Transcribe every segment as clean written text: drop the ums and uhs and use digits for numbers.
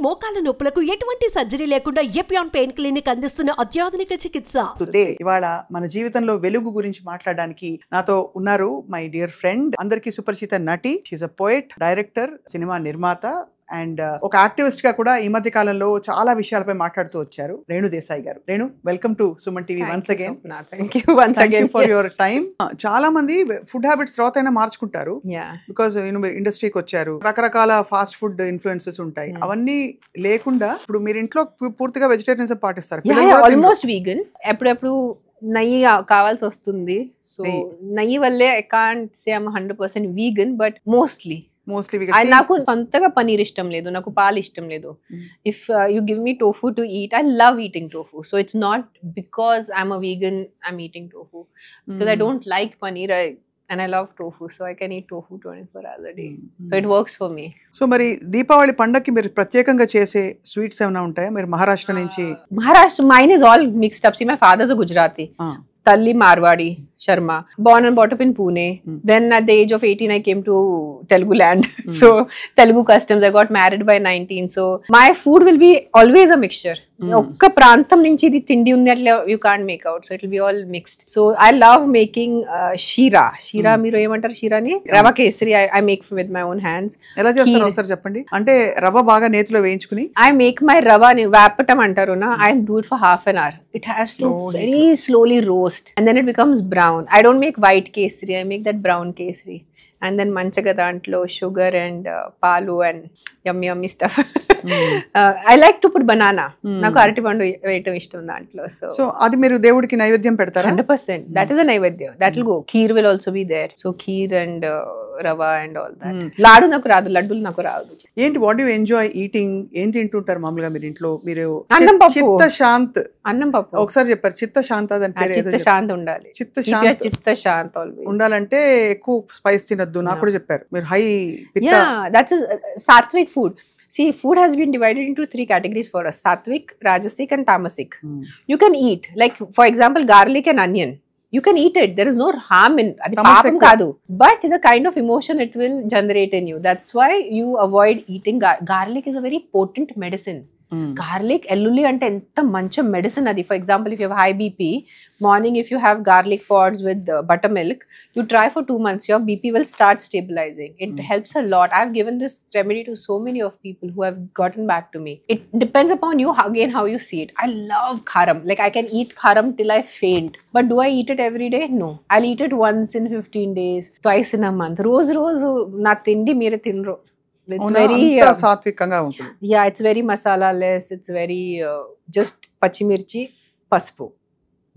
మోకాల నొప్పులకు ఎటువంటి సర్జరీ లేకుండా ఎపియాన్ పెయిన్ క్లినిక్ అందిస్తున్న అత్యాధునిక చికిత్స. ఇవాళ మన జీవితంలో వెలుగు గురించి మాట్లాడడానికి నాతో ఉన్నారు మై డియర్ ఫ్రెండ్, అందరికీ సుపరిచిత నటి, షీఈస్ అ పోయెట్, డైరెక్టర్, సినిమా నిర్మాత అండ్ ఒక యాక్టివిస్ట్ గా కూడా ఈ మధ్య కాలంలో చాలా విషయాలపై మాట్లాడుతూ వచ్చారు రేణు దేశాయ్ గారు. Renu, welcome to Suman TV once again. Thank you for your time. చాలా మంది ఫుడ్ హ్యాబిట్స్ తర్వాత అయినా మార్చుకుంటారు బికాస్ మీరు ఇండస్ట్రీకి వచ్చారు, రకరకాల ఫాస్ట్ ఫుడ్ ఇన్ఫ్లుయెన్సెస్ ఉంటాయి. అవన్నీ లేకుండా ఇప్పుడు మీరు ఇంట్లో పూర్తిగా వెజిటేరియనిజం పాటిస్తారు. Almost vegan. ఎప్పుడెప్పుడు నెయ్యి కావాల్సి వస్తుంది, సో నెయ్యి వల్లే I can't say I'm 100% vegan, but mostly నాకు సొంతగా పనీర్ ఇష్టం లేదు, నాకు పాలు ఇష్టం లేదు. If you give me tofu to eat, I love eating tofu. So it's not because I'm a vegan I'm eating tofu, because I don't like paneer and I love tofu, so I can eat tofu 24 hours a day. So it works for me. So మరి దీపావళి పండగకి మీరు ప్రత్యేకంగా చేసే sweets ఏమైనా ఉంటాయా? మీరు మహారాష్ట్ర నుంచి. Mine is all mixed up. See, my father's a Gujarati. Talli Marwadi Sharma, born and brought up in Pune. Then at the age of 18 I came to Telugu land. So Telugu customs, I got married by 19. So my food will be always a mixture. Okka prantam nunchi idi tindi undi atla you can't make out, so it will be all mixed. So I love making sheera మీరు ఏమంటారు sheera ni rava kesari. I make with my own hands. ఎలా చేస్తారో ఒకసారి చెప్పండి. అంటే రవ్వ బాగా నేతిలో వేయించుకుని I make my rava ni vapatam antaru na, I do it for half an hour. It has to very slowly roast and then it becomes brown. I don't make white kesari, I make that brown kesari. And then manchaga dantlo sugar and palu and yummy stuff. I like to put banana. Naku arati pandu veyam ishtam dantlo. So adi meeru devudiki naivedyam pedtara? 100%. That is a naivedya. That will go. Kheer will also be there. So kheer and rava and all that. Ladu naku raadu, laddulu naku raadu. ఏంటి, what you enjoy eating? ఏం తింటుంటారు మామూలుగా మీరు ఇంట్లో? మీరు అన్నం పప్పు. చిత్త శాంత్ అన్నం పప్పు ఒకసారి చెప్పారు. చిత్త శాంత్, దాని పేరు చిత్త శాంత్ ఉండాలి. చిత్త శాంత్ ఆల్వేస్ ఉండాలంటే ఎక్కువ స్పైస్ తినద్దు నాకు కూడా చెప్పారు. మీరు high that's sattvic food. See, food has been divided into 3 categories for us: sattvic, rajasic and tamasic. You can eat, like for example, garlic and onion. You can eat it. There is no harm in adi paapam kaadu, but the kind of emotion it will generate in you. That's why you avoid eating garlic. Is a very potent medicine. Garlic ellulli ante enta mancha medicine adi. For example, if you have high BP, morning if you have garlic pods with buttermilk, you try for 2 months, your BP will start stabilizing. It helps a lot. I've given this remedy to so many of people who have gotten back to me. It depends upon you again how you see it. I love kharam. Like I can eat kharam till I faint. But do I eat it every day? No. I'll eat it once in 15 days, twice in a month. Roz na tindi mere tinro. It's very సాత్వికంగా ఉంటుంది. Yeah, it's very masala less. It's very just pachimirchi, paspu.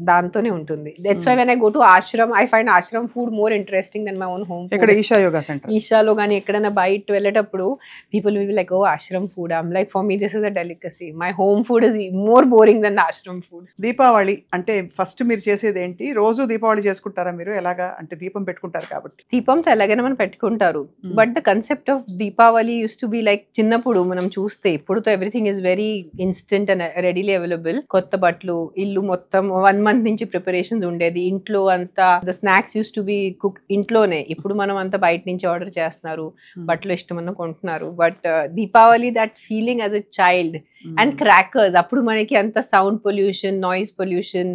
దాంతోనే ఉంటుంది. That's why when I go to ashram, I find ashram food more interesting than my own home food. ఇక్కడ Isha yoga centre, ఈషాలో కానీ ఎక్కడైనా బయట వెళ్ళేటప్పుడు people will be like, oh, ashram food. I'm like, for me this is a delicacy. My home food is more boring than the ashram food. Deepavali అంటే first మీరు చేసేది ఏంటి? రోజు దీపావళి చేసుకుంటారా మీరు? ఎలాగా అంటే దీపం పెట్టుకుంటారు కాబట్టి. దీపంతో ఎలాగైనా మనం పెట్టుకుంటారు, but the concept of Deepavali used to be like చిన్నప్పుడు మనం చూస్తే, ఇప్పుడుతో everything is very instant and readily available. కొత్త బట్టలు, ఇల్లు మొత్తం 1 month నుంచి ప్రిపరేషన్స్ ఉండేది. ఇంట్లో అంతా the snacks use to B cook ఇంట్లోనే. ఇప్పుడు మనం అంతా బయట నుంచి ఆర్డర్ చేస్తున్నారు, బట్టలు ఇష్టమన్నా కొంటున్నారు. But Deepavali that feeling as a child and crackers, అప్పుడు మనకి అంత sound pollution, noise pollution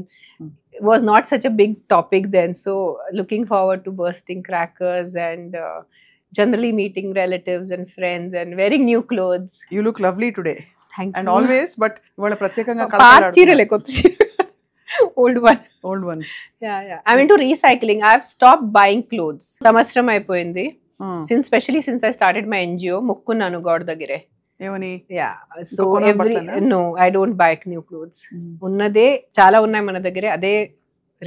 was not such a big topic then. So looking forward to bursting crackers and generally meeting relatives and friends and wearing new clothes. You look lovely today. Thank you. And always, but ఇవాళ ప్రత్యేకంగా పాత చీరలే, కొత్త చీర, old ones. Yeah. I'm into recycling. I've stopped buying clothes. సంవత్సరం అయిపోయింది. Especially since I started my NGO, ముక్కున్నాను గోడ దగ్గరే. ఏమని? Yeah. So no, I don't buy new clothes. ఉన్నదే చాలా ఉన్నాయి మన దగ్గరే, అదే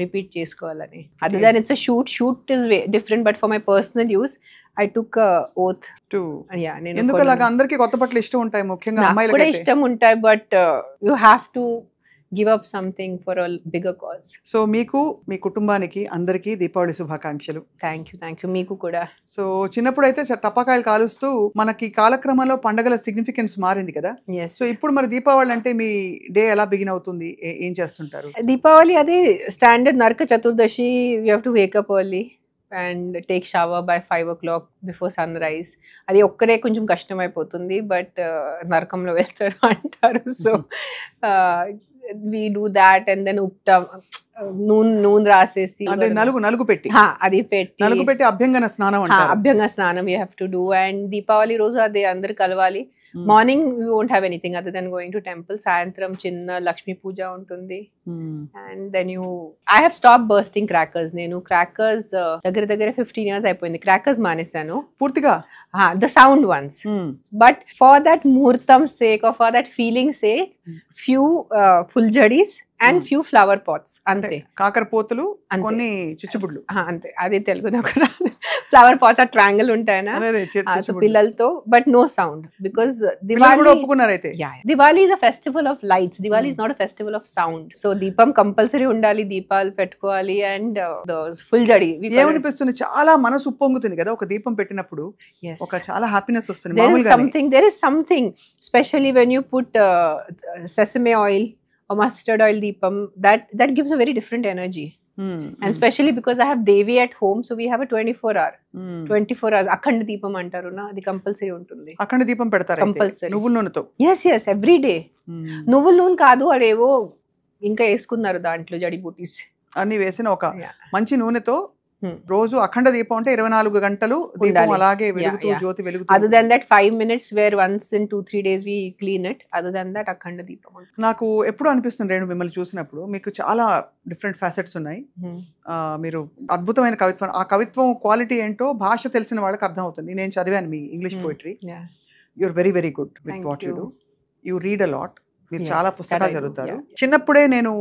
రిపీట్ చేసుకోవాలని. Other than it's a shoot is way different, but for my personal use I took a oath to. Yeah, నేను ఎందుకు అలాగా? అందరికీ కొత్త బట్టలు ఇష్టం ఉంటాయి, ముఖ్యంగా అమ్మాయిలకి కూడా ఇష్టం ఉంటాయి, but you have to give up something for a bigger cause. So మీకు, మీ కుటుంబానికి అందరికీ దీపావళి శుభాకాంక్షలు. Thank you. మీకు కూడా. సో చిన్నప్పుడు అయితే టపాకాయలు కాలుస్తూ మనకి కాలక్రమంలో పండగల సిగ్నిఫికెన్స్ మారింది కదా. సో ఇప్పుడు మరి దీపావళి అంటే మీ డే ఎలా బిగిన్ అవుతుంది? ఏం చేస్తుంటారు? దీపావళి అదే standard Naraka Chaturdashi. You have to wake up early. and take shower by 5 o'clock before sunrise. అది ఒక్కడే కొంచెం కష్టం అయిపోతుంది, బట్ నరకంలో వెళ్తారు అంటారు. So we do that, and then నూనె రాసేసి అంటే నలుగు పెట్టి అది పెట్టి అభ్యంగన స్నానం అంటారు. అభ్యంగన స్నానం we have to do. And Deepavali రోజు అది అందరు కలవాలి. Morning we won't have anything other than going to temple. సాయంత్రం చిన్న లక్ష్మీ పూజ ఉంటుంది. And then I have stopped bursting crackers. నేను crackers దగ్గర 15 years అయిపోయింది. crackers మానేశాను పూర్తిగా, the sound ones. But for that muhurtam sake or for that feeling sake, few fuljadis and few flower pots, అంతే. కాకరపోతులు, కొన్ని చిచ్చుబుడ్లు, అంతే. అదే తెలుగు నాకు రాదు. ఫ్లవర్ పాట్స్ ఆ ట్రయాంగిల్ ఉంటాయనా పిల్లలతో, but no sound, because Diwali ఒప్పుకున్నారు. అయితే Diwali is a festival of lights. Diwali is not a festival of sound. So దీపం కంపల్సరీ ఉండాలి, దీపాలు పెట్టుకోవాలి. అండ్ ఫుల్ జడి ఏమనిపిస్తుంది, చాలా మనసు ఉప్పొంగుతుంది కదా ఒక దీపం పెట్టినప్పుడు, ఒక చాలా హ్యాపీనెస్ వస్తుంది. there is something especially when you put sesame oil or mustard oil deepam, that gives a very different energy. And especially because I have Devi at home, so we have a 24 hours అఖండ దీపం అంటారు నా, అది compulsory ఉంటుంది. అఖండ దీపం పెడతారు compulsory నువ్వుల నూనెతో. yes every day. నువ్వుల నూనె కాదు, అదేవో ఇంకా వేసుకున్నారు దాంట్లో జడిబూటీస్ అన్ని వేసిన ఒక మంచి నూనెతో రోజు అఖండ దీపం అంటే 24 గంటలు దీపం అలాగే వెలుగుతూ జ్యోతి వెలుగుతూ. other than that 5 minutes where once in 2-3 days we clean it. other than that అఖండ దీపం. నాకు ఎప్పుడు అనిపిస్తుంది రేణు, మిమ్మల్ని చూసినప్పుడు మీకు చాలా డిఫరెంట్ ఫ్యాసెట్స్ ఉన్నాయి. మీరు అద్భుతమైన కవిత్వం, ఆ కవిత్వం క్వాలిటీ ఏంటో భాష తెలిసిన వాళ్ళకి అర్థం అవుతుంది. నేను చదివాను మీ English poetry. You are very very good with what you do. You read a lot. మీరు చాలా పుస్తకాలు చదువుతారు. చిన్నప్పుడే నేను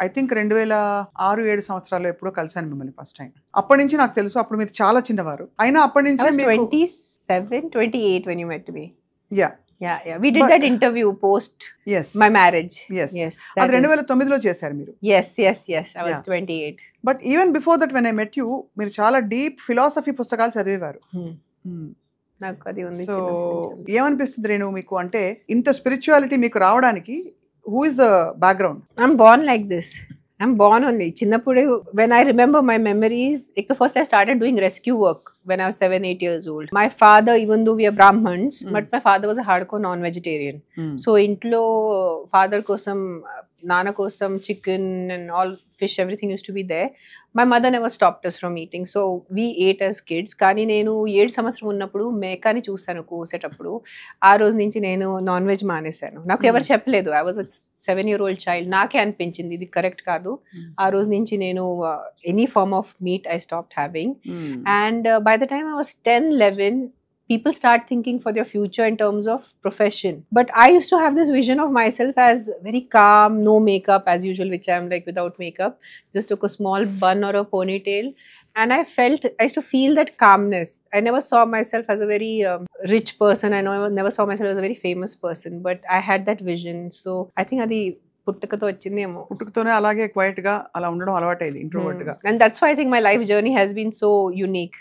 ఐ థింక్ 2006-7 సంవత్సరాలు ఎప్పుడో కలిసాను మిమ్మల్ని ఫస్ట్ టైం. అప్పటి నుంచి నాకు తెలుసు, అప్పుడు మీరు చాలా చిన్నవారు. అయినా అప్పటి నుంచి 27-28 when you met me. Yeah we did that interview post my marriage. yes అది 2009లో చేశారు మీరు. yes I was 28. but even before that when I met you, మీరు చాలా డీప్ ఫిలాసఫీ పుస్తకాలు చదివేవారు. నాకు అది ఉంది. సో ఏమనిపిస్తుంది రేణు మీకు, అంటే ఇంత స్పిరిచువాలిటీ మీకు రావడానికి who is the background? I'm Born like this. I'm born only. చిన్నప్పుడే when I remember my memories, first I started doing rescue work when I was 7-8 years old. My father, even though we are Brahmins, but my father was a hardcore non-vegetarian. So intlo father kosam, nana kosam chicken and all fish, everything used to be there. My mother never stopped us from eating. So we ate as kids. కానీ నేను 7 సంవత్సరం ఉన్నప్పుడు మేకాని చూసాను కోసేటప్పుడు. ఆ రోజు నుంచి నేను non veg మానేశాను. నాకు ఎవరు చెప్పలేదు. I was a 7-year-old child. నాకే అనిపించింది ఇది కరెక్ట్ కాదు. ఆ రోజు నుంచి నేను any form of meat I stopped having. And by the time I was 10-11, people start thinking for their future in terms of profession. But I used to have this vision of myself as very calm, no makeup as usual, which I am like without makeup. Just took a small bun or a ponytail. And I used to feel that calmness. I never saw myself as a very rich person. I never saw myself as a very famous person. But I had that vision. So I think అది పుట్టుకతో వచ్చిందేమో. పుట్టుకతోనే అలాగే quiet గా అలా ఉండడం అలవాటైంది, introvert గా. And that's why I think my life journey has been so unique.